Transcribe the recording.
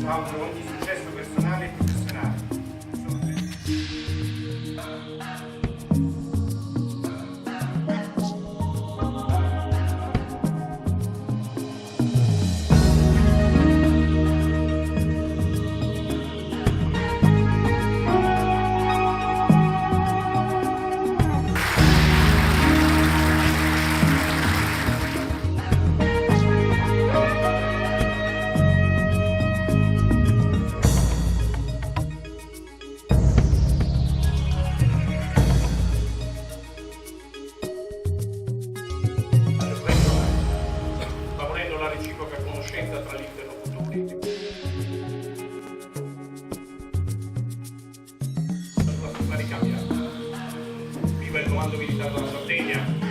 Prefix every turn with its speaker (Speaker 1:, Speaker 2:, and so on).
Speaker 1: auguro ogni successo personale e professionale. Favorendo la reciproca conoscenza tra gli interlocutori, la sua società ricambia. Viva il Comando Militare della Sardegna!